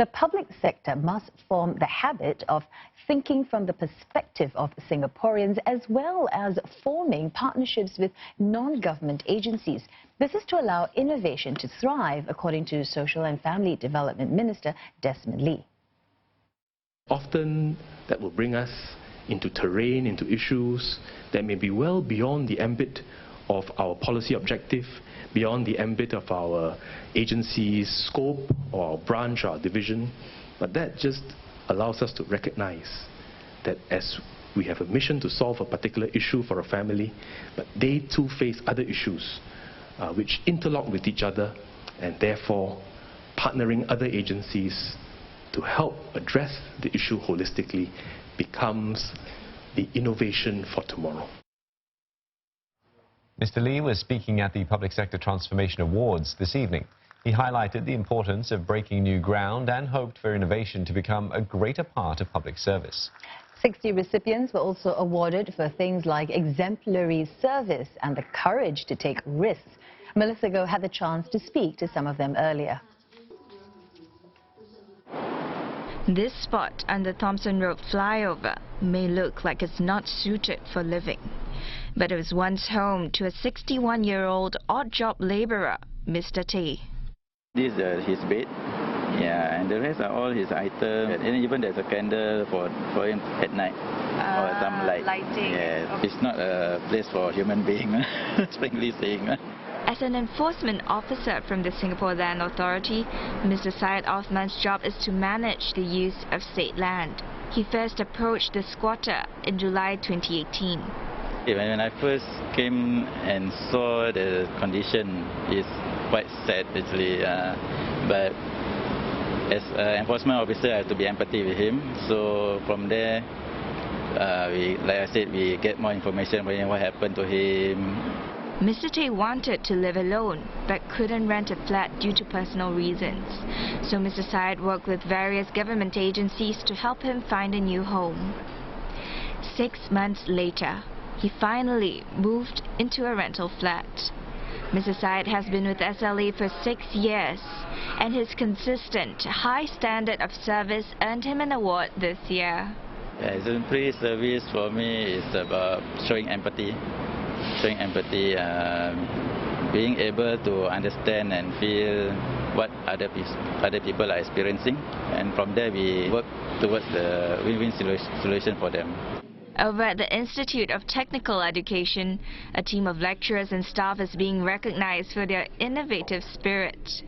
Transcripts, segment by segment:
The public sector must form the habit of thinking from the perspective of Singaporeans, as well as forming partnerships with non-government agencies. This is to allow innovation to thrive, according to Social and Family Development Minister Desmond Lee. Often that will bring us into terrain, into issues that may be well beyond the ambit of our policy objective, beyond the ambit of our agency's scope or our branch or our division. But that just allows us to recognize that as we have a mission to solve a particular issue for a family, but they too face other issues which interlock with each other, and therefore partnering other agencies to help address the issue holistically becomes the innovation for tomorrow. Mr. Lee was speaking at the Public Sector Transformation Awards this evening. He highlighted the importance of breaking new ground and hoped for innovation to become a greater part of public service. 60 recipients were also awarded for things like exemplary service and the courage to take risks. Melissa Goh had the chance to speak to some of them earlier. This spot on the Thomson Road flyover may look like it's not suited for living, but it was once home to a 61-year-old odd-job labourer, Mr. Tay. This is his bed, yeah, and the rest are all his items, and even there's a candle for him at night, or some light. Lighting. Yes, it's not a place for human being, frankly saying. As an enforcement officer from the Singapore Land Authority, Mr. Syed Othman's job is to manage the use of state land. He first approached the squatter in July 2018. When I first came and saw the condition, it's quite sad actually. But as an enforcement officer, I have to be empathy with him. So from there, like I said, we get more information about what happened to him. Mr. Tay wanted to live alone, but couldn't rent a flat due to personal reasons. So Mr. Syed worked with various government agencies to help him find a new home. 6 months later, he finally moved into a rental flat. Mr. Syed has been with SLA for 6 years, and his consistent, high standard of service earned him an award this year. Exemplary service for me is about showing empathy. Being able to understand and feel what other people are experiencing, and from there we work towards the win-win solution for them. Over at the Institute of Technical Education, a team of lecturers and staff is being recognized for their innovative spirit.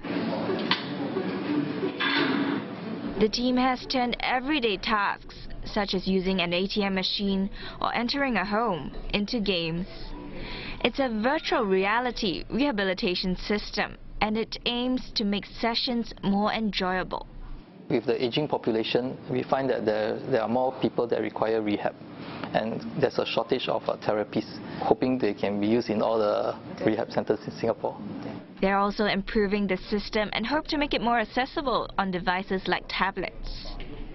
The team has turned everyday tasks, such as using an ATM machine or entering a home, into games. It's a virtual reality rehabilitation system, and it aims to make sessions more enjoyable. With the aging population, we find that there are more people that require rehab, and there's a shortage of therapists, hoping they can be used in all the rehab centers in Singapore. They're also improving the system and hope to make it more accessible on devices like tablets.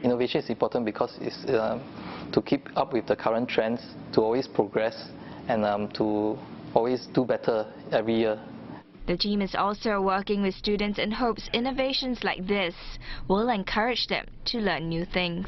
Innovation is important because it's to keep up with the current trends, to always progress, and to always do better every year. The team is also working with students and hopes innovations like this will encourage them to learn new things.